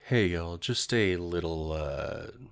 Hey y'all, just a little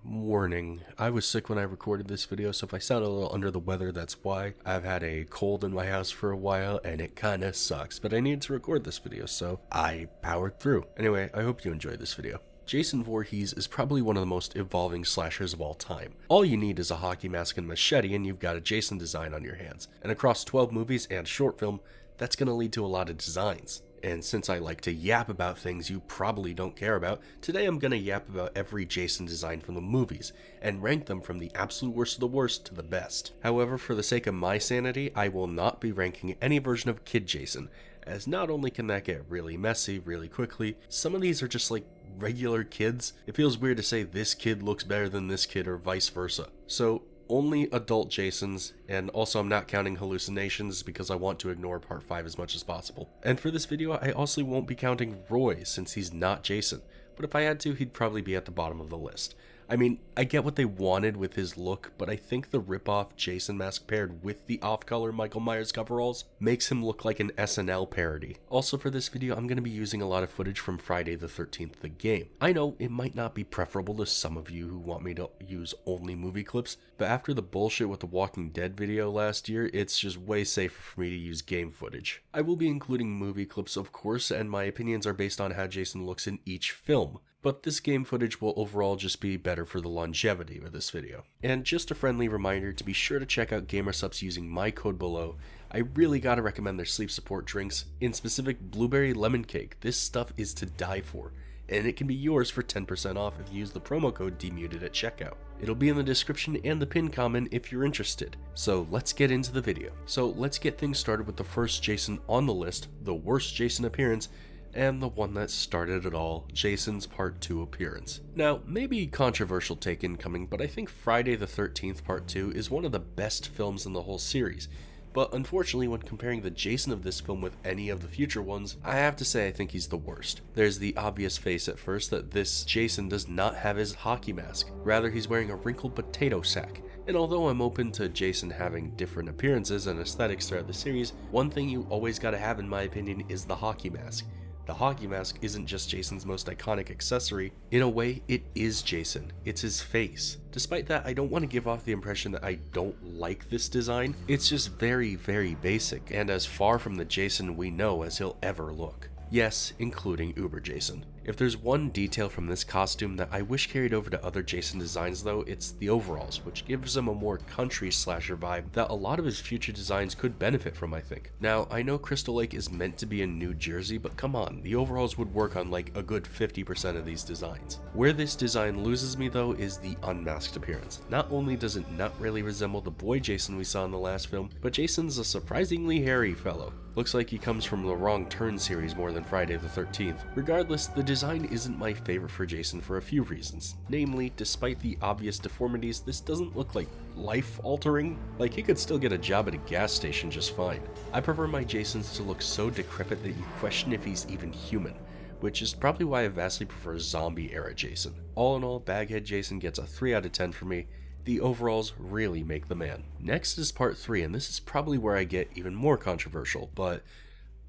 warning. I was sick when I recorded this video, so if I sound a little under the weather, that's why. I've had a cold in my house for a while, and it kinda sucks, but I needed to record this video, so I powered through. Anyway, I hope you enjoyed this video. Jason Voorhees is probably one of the most evolving slashers of all time. All you need is a hockey mask and machete, and you've got a Jason design on your hands. And across 12 movies and short film, that's gonna lead to a lot of designs. And since I like to yap about things you probably don't care about, today I'm gonna yap about every Jason design from the movies, and rank them from the absolute worst of the worst to the best. However, for the sake of my sanity, I will not be ranking any version of Kid Jason, as not only can that get really messy really quickly, some of these are just like regular kids. It feels weird to say this kid looks better than this kid or vice versa. So only adult Jasons, and also I'm not counting hallucinations because I want to ignore part 5 as much as possible. And for this video, I also won't be counting Roy since he's not Jason, but if I had to, he'd probably be at the bottom of the list. I mean, I get what they wanted with his look, but I think the rip-off Jason mask paired with the off-color Michael Myers coveralls makes him look like an SNL parody. Also for this video, I'm going to be using a lot of footage from Friday the 13th, the game. I know it might not be preferable to some of you who want me to use only movie clips, but after the bullshit with the Walking Dead video last year, it's just way safer for me to use game footage. I will be including movie clips, of course, and my opinions are based on how Jason looks in each film. But this game footage will overall just be better for the longevity of this video. And just a friendly reminder to be sure to check out GamerSupps using my code below. I really gotta recommend their sleep support drinks, in specific blueberry lemon cake. This stuff is to die for, and it can be yours for 10% off if you use the promo code DMUTED at checkout. It'll be in the description and the pinned comment if you're interested. So let's get into the video. So let's get things started with the first Jason on the list, the worst Jason appearance, and the one that started it all, Jason's Part 2 appearance. Now, maybe controversial take incoming, but I think Friday the 13th Part 2 is one of the best films in the whole series. But unfortunately, when comparing the Jason of this film with any of the future ones, I have to say I think he's the worst. There's the obvious face at first that this Jason does not have his hockey mask. Rather, he's wearing a wrinkled potato sack. And although I'm open to Jason having different appearances and aesthetics throughout the series, one thing you always gotta have in my opinion is the hockey mask. The hockey mask isn't just Jason's most iconic accessory. In a way, it is Jason. It's his face. Despite that, I don't want to give off the impression that I don't like this design. It's just very, very basic, and as far from the Jason we know as he'll ever look. Yes, including Uber Jason. If there's one detail from this costume that I wish carried over to other Jason designs though, it's the overalls, which gives him a more country slasher vibe that a lot of his future designs could benefit from, I think. Now, I know Crystal Lake is meant to be in New Jersey, but come on, the overalls would work on like a good 50% of these designs. Where this design loses me though is the unmasked appearance. Not only does it not really resemble the boy Jason we saw in the last film, but Jason's a surprisingly hairy fellow. Looks like he comes from the Wrong Turn series more than Friday the 13th. Regardless, the design isn't my favorite for Jason for a few reasons. Namely, despite the obvious deformities, this doesn't look like life-altering. Like, he could still get a job at a gas station just fine. I prefer my Jasons to look so decrepit that you question if he's even human, which is probably why I vastly prefer zombie-era Jason. All in all, Baghead Jason gets a 3 out of 10 for me. The overalls really make the man. Next is part 3, and this is probably where I get even more controversial, but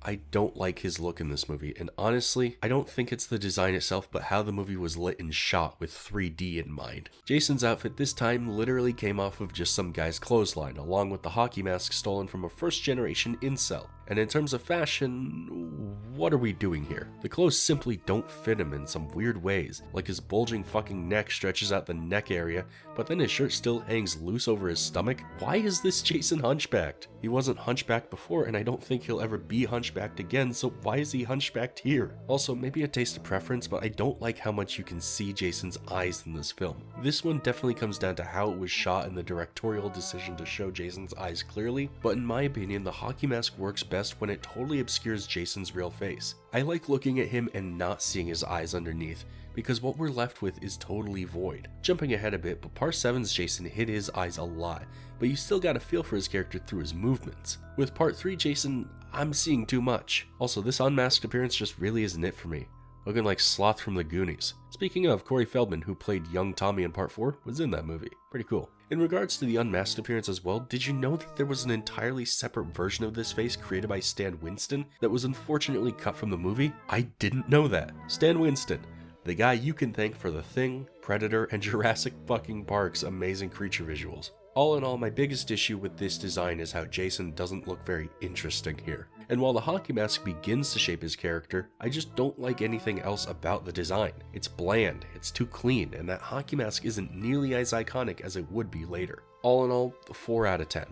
I don't like his look in this movie, and honestly, I don't think it's the design itself, but how the movie was lit and shot with 3D in mind. Jason's outfit this time literally came off of just some guy's clothesline, along with the hockey mask stolen from a first-generation incel. And in terms of fashion, what are we doing here? The clothes simply don't fit him in some weird ways, like his bulging fucking neck stretches out the neck area, but then his shirt still hangs loose over his stomach. Why is this Jason hunchbacked? He wasn't hunchbacked before, and I don't think he'll ever be hunchbacked again, so why is he hunchbacked here? Also, maybe a taste of preference, but I don't like how much you can see Jason's eyes in this film. This one definitely comes down to how it was shot and the directorial decision to show Jason's eyes clearly, but in my opinion, the hockey mask works best when it totally obscures Jason's real face. I like looking at him and not seeing his eyes underneath, because what we're left with is totally void. Jumping ahead a bit, but Part 7's Jason hid his eyes a lot, but you still got a feel for his character through his movements. With Part 3 Jason, I'm seeing too much. Also, this unmasked appearance just really isn't it for me. Looking like Sloth from the Goonies. Speaking of, Corey Feldman, who played young Tommy in Part 4, was in that movie. Pretty cool. In regards to the unmasked appearance as well, did you know that there was an entirely separate version of this face created by Stan Winston that was unfortunately cut from the movie? I didn't know that. Stan Winston, the guy you can thank for The Thing, Predator, and Jurassic fucking Park's amazing creature visuals. All in all, my biggest issue with this design is how Jason doesn't look very interesting here. And while the hockey mask begins to shape his character, I just don't like anything else about the design. It's bland, it's too clean, and that hockey mask isn't nearly as iconic as it would be later. All in all, 4 out of 10.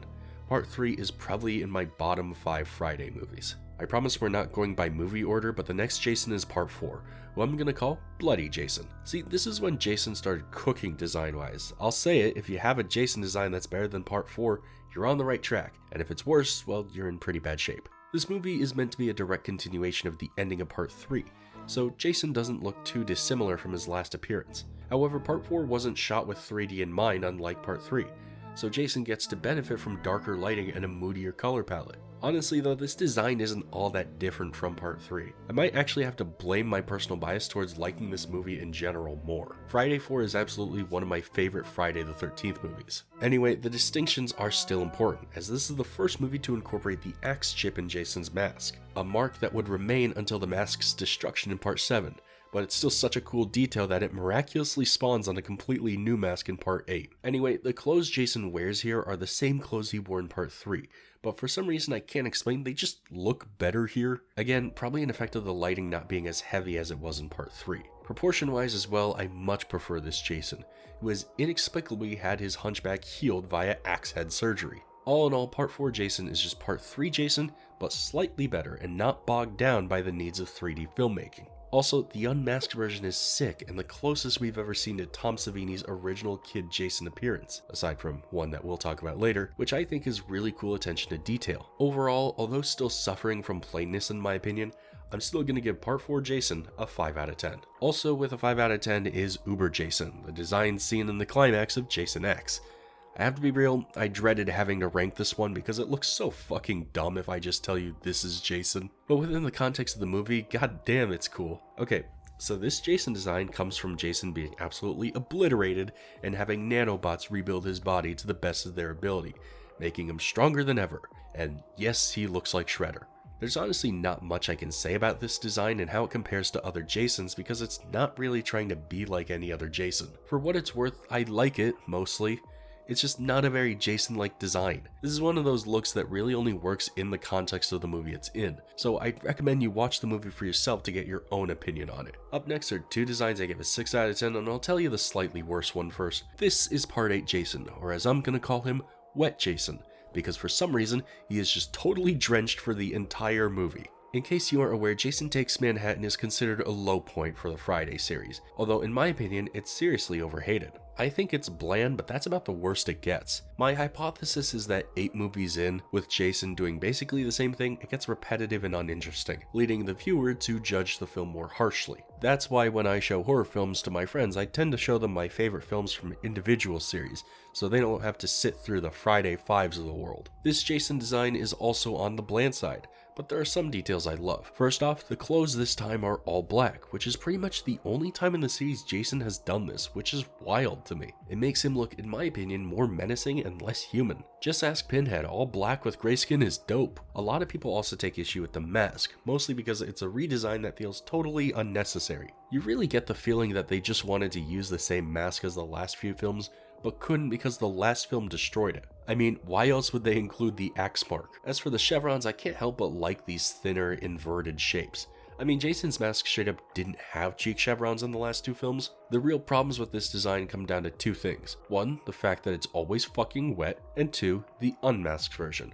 Part 3 is probably in my bottom 5 Friday movies. I promise we're not going by movie order, but the next Jason is Part 4, who I'm gonna call Bloody Jason. See, this is when Jason started cooking design-wise. I'll say it, if you have a Jason design that's better than Part 4, you're on the right track, and if it's worse, well, you're in pretty bad shape. This movie is meant to be a direct continuation of the ending of Part 3, so Jason doesn't look too dissimilar from his last appearance. However, Part 4 wasn't shot with 3D in mind, unlike Part 3, so Jason gets to benefit from darker lighting and a moodier color palette. Honestly though, this design isn't all that different from Part 3. I might actually have to blame my personal bias towards liking this movie in general more. Friday 4 is absolutely one of my favorite Friday the 13th movies. Anyway, the distinctions are still important, as this is the first movie to incorporate the axe chip in Jason's mask, a mark that would remain until the mask's destruction in Part 7. But it's still such a cool detail that it miraculously spawns on a completely new mask in Part 8. Anyway, the clothes Jason wears here are the same clothes he wore in Part 3, but for some reason I can't explain, they just look better here. Again, probably an effect of the lighting not being as heavy as it was in Part 3. Proportion-wise as well, I much prefer this Jason, who has inexplicably had his hunchback healed via axe head surgery. All in all, Part 4 Jason is just Part 3 Jason, but slightly better and not bogged down by the needs of 3D filmmaking. Also, the unmasked version is sick and the closest we've ever seen to Tom Savini's original Kid Jason appearance, aside from one that we'll talk about later, which I think is really cool attention to detail. Overall, although still suffering from plainness in my opinion, I'm still going to give Part 4 Jason a 5 out of 10. Also with a 5 out of 10 is Uber Jason, the design seen in the climax of Jason X. I have to be real, I dreaded having to rank this one because it looks so fucking dumb if I just tell you this is Jason. But within the context of the movie, god damn it's cool. Okay, so this Jason design comes from Jason being absolutely obliterated and having nanobots rebuild his body to the best of their ability, making him stronger than ever. And yes, he looks like Shredder. There's honestly not much I can say about this design and how it compares to other Jasons because it's not really trying to be like any other Jason. For what it's worth, I like it, mostly. It's just not a very Jason-like design. This is one of those looks that really only works in the context of the movie it's in, so I'd recommend you watch the movie for yourself to get your own opinion on it. Up next are 2 designs I give a 6 out of 10, and I'll tell you the slightly worse one first. This is Part 8 Jason, or as I'm gonna call him, Wet Jason, because for some reason, he is just totally drenched for the entire movie. In case you aren't aware, Jason Takes Manhattan is considered a low point for the Friday series, although in my opinion, it's seriously overhated. I think it's bland, but that's about the worst it gets. My hypothesis is that 8 movies in, with Jason doing basically the same thing, it gets repetitive and uninteresting, leading the viewer to judge the film more harshly. That's why when I show horror films to my friends, I tend to show them my favorite films from individual series, so they don't have to sit through the Friday 5s of the world. This Jason design is also on the bland side, but there are some details I love. First off, the clothes this time are all black, which is pretty much the only time in the series Jason has done this, which is wild to me. It makes him look, in my opinion, more menacing and less human. Just ask Pinhead, all black with gray skin is dope. A lot of people also take issue with the mask, mostly because it's a redesign that feels totally unnecessary. You really get the feeling that they just wanted to use the same mask as the last few films, but couldn't because the last film destroyed it. I mean, why else would they include the axe mark? As for the chevrons, I can't help but like these thinner, inverted shapes. I mean, Jason's mask straight up didn't have cheek chevrons in the last 2 films. The real problems with this design come down to 2 things. 1, the fact that it's always fucking wet, and 2, the unmasked version.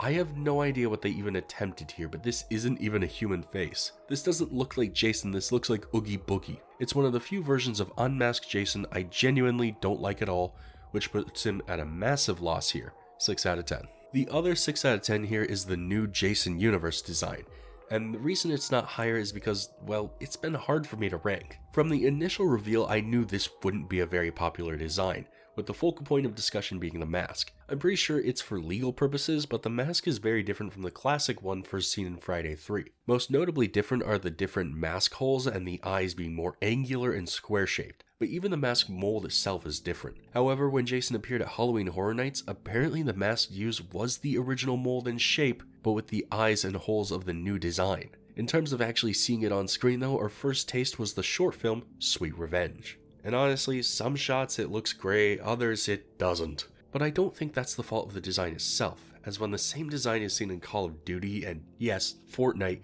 I have no idea what they even attempted here, but this isn't even a human face. This doesn't look like Jason, this looks like Oogie Boogie. It's one of the few versions of unmasked Jason I genuinely don't like at all, which puts him at a massive loss here, 6 out of 10. The other 6 out of 10 here is the new Jason Universe design, and the reason it's not higher is because, well, it's been hard for me to rank. From the initial reveal, I knew this wouldn't be a very popular design, with the focal point of discussion being the mask. I'm pretty sure it's for legal purposes, but the mask is very different from the classic one first seen in Friday 3. Most notably different are the different mask holes and the eyes being more angular and square-shaped, but even the mask mold itself is different. However, when Jason appeared at Halloween Horror Nights, apparently the mask used was the original mold and shape, but with the eyes and holes of the new design. In terms of actually seeing it on screen though, our first taste was the short film Sweet Revenge. And honestly, some shots it looks great, others it doesn't. But I don't think that's the fault of the design itself, as when the same design is seen in Call of Duty and yes, Fortnite,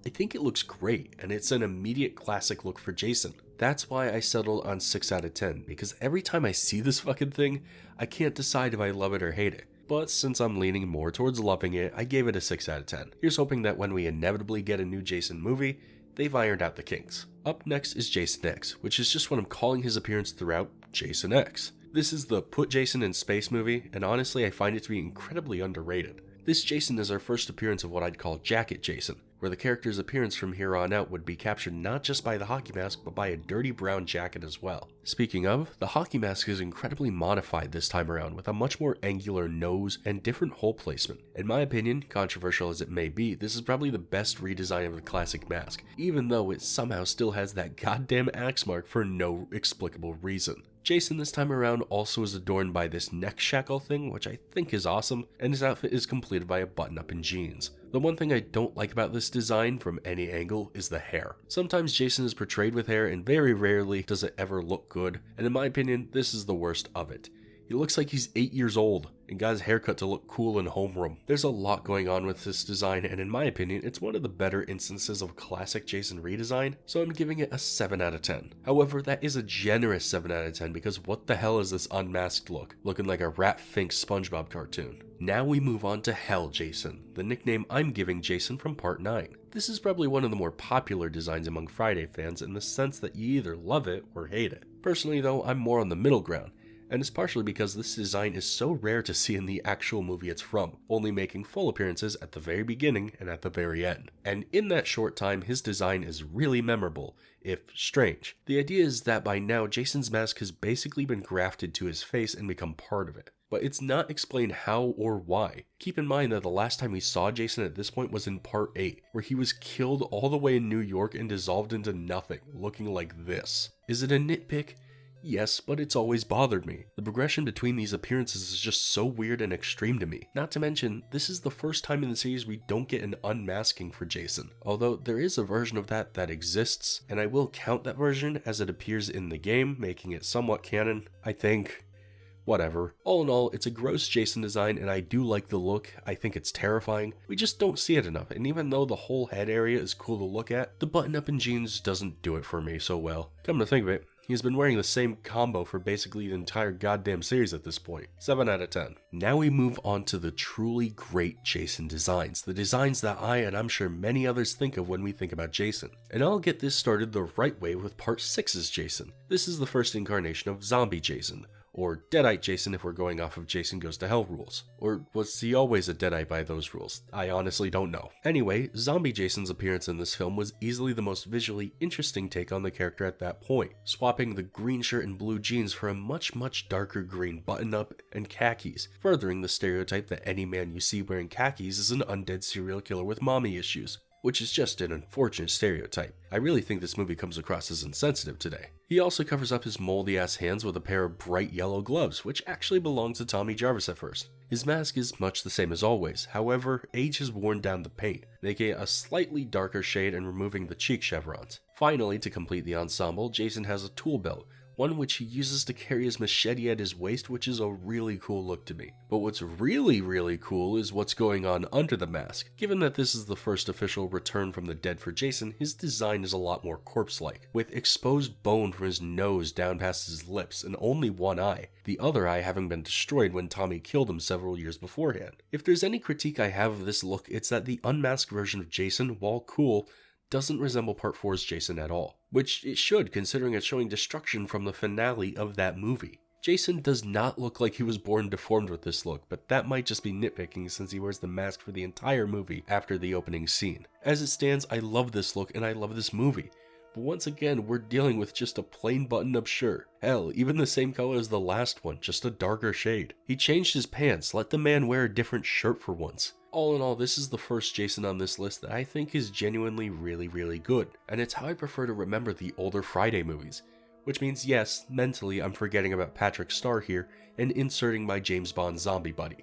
I think it looks great and it's an immediate classic look for Jason. That's why I settled on 6 out of 10, because every time I see this fucking thing, I can't decide if I love it or hate it. But since I'm leaning more towards loving it, I gave it a 6 out of 10. Here's hoping that when we inevitably get a new Jason movie, they've ironed out the kinks. Up next is Jason X, which is just what I'm calling his appearance throughout, Jason X. This is the Put Jason in Space movie, and honestly I find it to be incredibly underrated. This Jason is our first appearance of what I'd call Jacket Jason, where the character's appearance from here on out would be captured not just by the hockey mask, but by a dirty brown jacket as well. Speaking of, the hockey mask is incredibly modified this time around with a much more angular nose and different hole placement. In my opinion, controversial as it may be, this is probably the best redesign of the classic mask, even though it somehow still has that goddamn axe mark for no explicable reason. Jason this time around also is adorned by this neck shackle thing, which I think is awesome, and his outfit is completed by a button-up and jeans. The one thing I don't like about this design from any angle is the hair. Sometimes Jason is portrayed with hair and very rarely does it ever look good, and in my opinion, this is the worst of it. He looks like he's 8 years old and got his haircut to look cool in homeroom. There's a lot going on with this design, and in my opinion, it's one of the better instances of classic Jason redesign, so I'm giving it a 7 out of 10. However, that is a generous 7 out of 10 because what the hell is this unmasked look? Looking like a Rat Fink SpongeBob cartoon. Now we move on to Hell Jason, the nickname I'm giving Jason from Part 9. This is probably one of the more popular designs among Friday fans in the sense that you either love it or hate it. Personally though, I'm more on the middle ground, and it's partially because this design is so rare to see in the actual movie it's from, only making full appearances at the very beginning and at the very end. And in that short time, his design is really memorable, if strange. The idea is that by now, Jason's mask has basically been grafted to his face and become part of it. But it's not explained how or why. Keep in mind that the last time we saw Jason at this point was in Part 8, where he was killed all the way in New York and dissolved into nothing, looking like this. Is it a nitpick? Yes, but it's always bothered me. The progression between these appearances is just so weird and extreme to me. Not to mention, this is the first time in the series we don't get an unmasking for Jason. Although there is a version of that exists, and I will count that version as it appears in the game, making it somewhat canon, I think. Whatever. All in all, it's a gross Jason design and I do like the look. I think it's terrifying. We just don't see it enough, and even though the whole head area is cool to look at, the button-up and jeans doesn't do it for me so well. Come to think of it, he's been wearing the same combo for basically the entire goddamn series at this point. 7 out of 10. Now we move on to the truly great Jason designs. The designs that I, and I'm sure many others, think of when we think about Jason. And I'll get this started the right way with Part 6's Jason. This is the first incarnation of Zombie Jason, or Deadite Jason if we're going off of Jason Goes to Hell rules. Or was he always a Deadite by those rules? I honestly don't know. Anyway, Zombie Jason's appearance in this film was easily the most visually interesting take on the character at that point, swapping the green shirt and blue jeans for a much darker green button-up and khakis, furthering the stereotype that any man you see wearing khakis is an undead serial killer with mommy issues, which is just an unfortunate stereotype. I really think this movie comes across as insensitive today. He also covers up his moldy ass hands with a pair of bright yellow gloves, which actually belonged to Tommy Jarvis at first. His mask is much the same as always, however, age has worn down the paint, making it a slightly darker shade and removing the cheek chevrons. Finally, to complete the ensemble, Jason has a tool belt, one which he uses to carry his machete at his waist, which is a really cool look to me. But what's really cool is what's going on under the mask. Given that this is the first official return from the dead for Jason, his design is a lot more corpse-like, with exposed bone from his nose down past his lips and only one eye, the other eye having been destroyed when Tommy killed him several years beforehand. If there's any critique I have of this look, it's that the unmasked version of Jason, while cool, doesn't resemble Part 4's Jason at all, which it should considering it's showing destruction from the finale of that movie. Jason does not look like he was born deformed with this look, but that might just be nitpicking since he wears the mask for the entire movie after the opening scene. As it stands, I love this look and I love this movie. But once again, we're dealing with just a plain button-up shirt. Hell, even the same color as the last one, just a darker shade. He changed his pants, let the man wear a different shirt for once. All in all, this is the first Jason on this list that I think is genuinely really good, and it's how I prefer to remember the older Friday movies. Which means yes, mentally I'm forgetting about Patrick Star here and inserting my James Bond zombie buddy.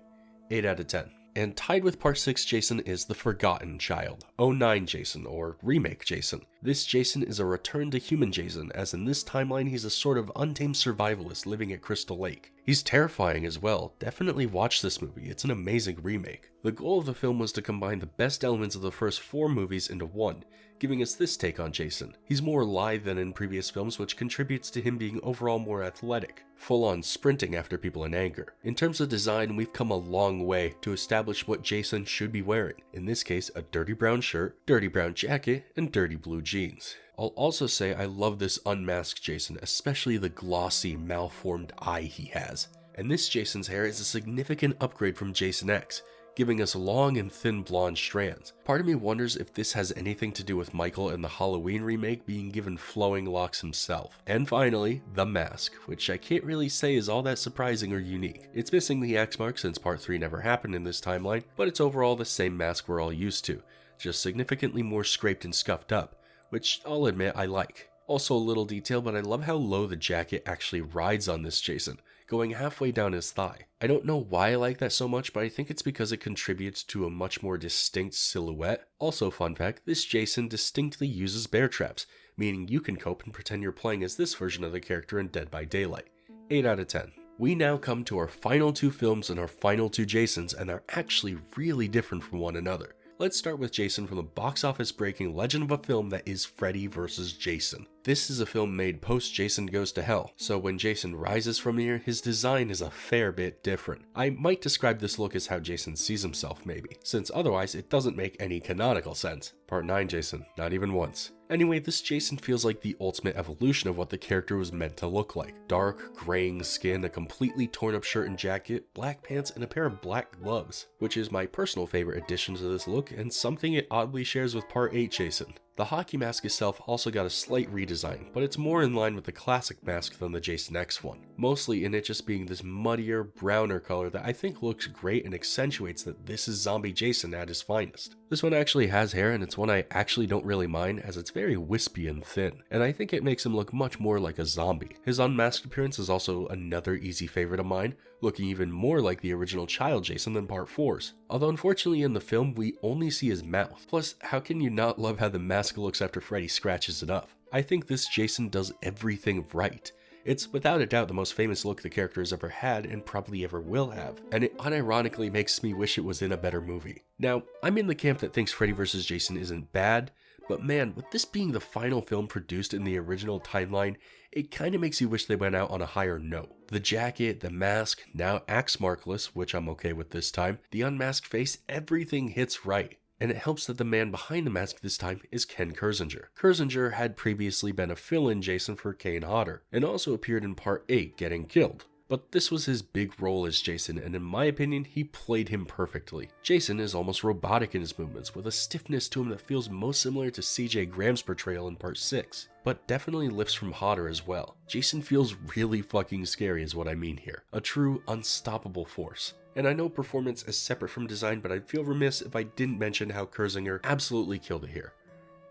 8 out of 10. And tied with Part 6 Jason is the Forgotten Child, '09 Jason, or Remake Jason. This Jason is a return to human Jason, as in this timeline he's a sort of untamed survivalist living at Crystal Lake. He's terrifying as well. Definitely watch this movie, it's an amazing remake. The goal of the film was to combine the best elements of the first 4 movies into one, giving us this take on Jason. He's more lithe than in previous films, which contributes to him being overall more athletic, full-on sprinting after people in anger. In terms of design, we've come a long way to establish what Jason should be wearing. In this case, a dirty brown shirt, dirty brown jacket, and dirty blue jeans. I'll also say I love this unmasked Jason, especially the glossy, malformed eye he has. And this Jason's hair is a significant upgrade from Jason X, giving us long and thin blonde strands. Part of me wonders if this has anything to do with Michael in the Halloween remake being given flowing locks himself. And finally, the mask, which I can't really say is all that surprising or unique. It's missing the X mark since Part 3 never happened in this timeline, but it's overall the same mask we're all used to, just significantly more scraped and scuffed up, which I'll admit I like. Also a little detail, but I love how low the jacket actually rides on this Jason, going halfway down his thigh. I don't know why I like that so much, but I think it's because it contributes to a much more distinct silhouette. Also, fun fact, this Jason distinctly uses bear traps, meaning you can cope and pretend you're playing as this version of the character in Dead by Daylight. 8 out of 10. We now come to our final 2 films and our final 2 Jasons, and they're actually really different from one another. Let's start with Jason from the box office breaking legend of a film that is Freddy vs. Jason. This is a film made post Jason Goes to Hell, so when Jason rises from here, his design is a fair bit different. I might describe this look as how Jason sees himself maybe, since otherwise it doesn't make any canonical sense. Part 9 Jason, not even once. Anyway, this Jason feels like the ultimate evolution of what the character was meant to look like. Dark, graying skin, a completely torn up shirt and jacket, black pants, and a pair of black gloves, which is my personal favorite addition to this look and something it oddly shares with Part 8 Jason. The hockey mask itself also got a slight redesign, but it's more in line with the classic mask than the Jason X one, mostly in it just being this muddier, browner color that I think looks great and accentuates that this is zombie Jason at his finest. This one actually has hair, and it's one I actually don't really mind as it's very wispy and thin, and I think it makes him look much more like a zombie. His unmasked appearance is also another easy favorite of mine, looking even more like the original child Jason than Part 4's. Although unfortunately in the film we only see his mouth. Plus, how can you not love how the mask looks after Freddy scratches it up? I think this Jason does everything right. It's without a doubt the most famous look the character has ever had and probably ever will have, and it unironically makes me wish it was in a better movie. Now, I'm in the camp that thinks Freddy vs. Jason isn't bad, but man, with this being the final film produced in the original timeline, it kinda makes you wish they went out on a higher note. The jacket, the mask, now axe markless, which I'm okay with this time, the unmasked face, everything hits right. And it helps that the man behind the mask this time is Ken Kirzinger. Kirzinger had previously been a fill-in Jason for Kane Hodder, and also appeared in Part 8, Getting Killed. But this was his big role as Jason, and in my opinion, he played him perfectly. Jason is almost robotic in his movements, with a stiffness to him that feels most similar to CJ Graham's portrayal in Part 6, but definitely lifts from Hodder as well. Jason feels really fucking scary is what I mean here. A true, unstoppable force. And I know performance is separate from design, but I'd feel remiss if I didn't mention how Kirzinger absolutely killed it here.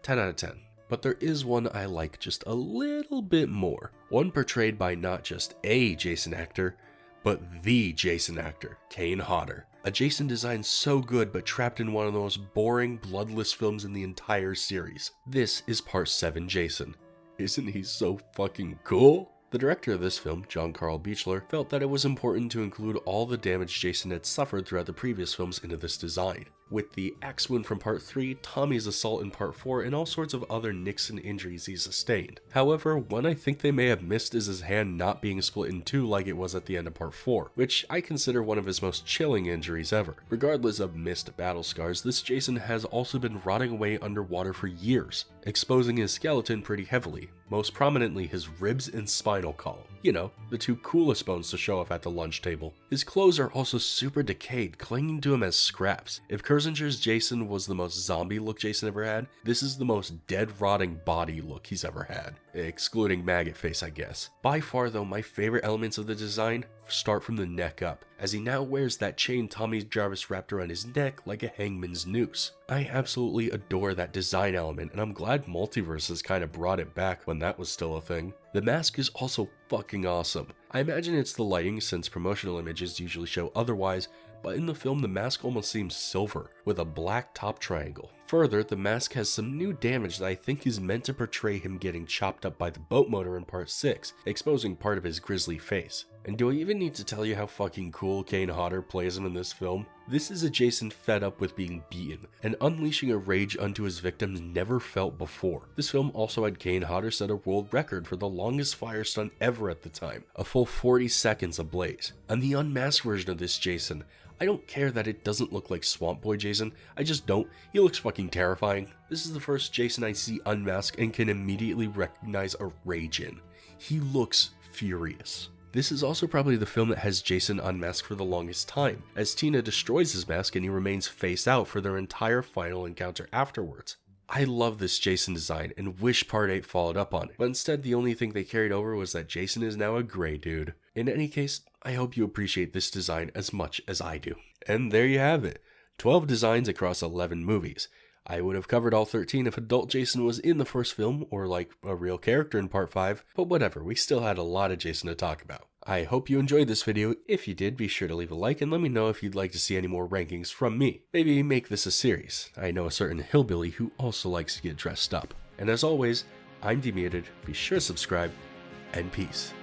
10 out of 10. But there is one I like just a little bit more. One portrayed by not just a Jason actor, but the Jason actor, Kane Hodder. A Jason design so good but trapped in one of the most boring, bloodless films in the entire series. This is Part 7 Jason. Isn't he so fucking cool? The director of this film, John Carl Beechler, felt that it was important to include all the damage Jason had suffered throughout the previous films into this design. With the axe wound from Part 3, Tommy's assault in Part 4, and all sorts of other nicks and injuries he sustained. However, one I think they may have missed is his hand not being split in two like it was at the end of Part 4, which I consider one of his most chilling injuries ever. Regardless of missed battle scars, this Jason has also been rotting away underwater for years, exposing his skeleton pretty heavily, most prominently his ribs and spinal column. You know, the two coolest bones to show off at the lunch table. His clothes are also super decayed, clinging to him as scraps. If Kirzinger's Jason was the most zombie look Jason ever had, this is the most dead rotting body look he's ever had. Excluding maggot face, I guess. By far though, my favorite elements of the design start from the neck up, as he now wears that chain Tommy Jarvis wrapped around his neck like a hangman's noose. I absolutely adore that design element, and I'm glad Multiverse has kind of brought it back when that was still a thing. The mask is also fucking awesome. I imagine it's the lighting since promotional images usually show otherwise, but in the film the mask almost seems silver, with a black top triangle. Further, the mask has some new damage that I think is meant to portray him getting chopped up by the boat motor in part 6, exposing part of his grisly face. And do I even need to tell you how fucking cool Kane Hodder plays him in this film? This is a Jason fed up with being beaten, and unleashing a rage unto his victims never felt before. This film also had Kane Hodder set a world record for the longest fire stunt ever at the time, a full 40 seconds ablaze. And the unmasked version of this Jason, I don't care that it doesn't look like Swamp Boy Jason, I just don't. He looks fucking terrifying. This is the first Jason I see unmasked and can immediately recognize a rage in. He looks furious. This is also probably the film that has Jason unmasked for the longest time, as Tina destroys his mask and he remains face out for their entire final encounter afterwards. I love this Jason design and wish Part 8 followed up on it, but instead the only thing they carried over was that Jason is now a gray dude. In any case, I hope you appreciate this design as much as I do. And there you have it, 12 designs across 11 movies. I would have covered all 13 if adult Jason was in the first film, or like a real character in part 5, but whatever, we still had a lot of Jason to talk about. I hope you enjoyed this video. If you did, be sure to leave a like and let me know if you'd like to see any more rankings from me. Maybe make this a series. I know a certain hillbilly who also likes to get dressed up. And as always, I'm Demuted, be sure to subscribe, and peace.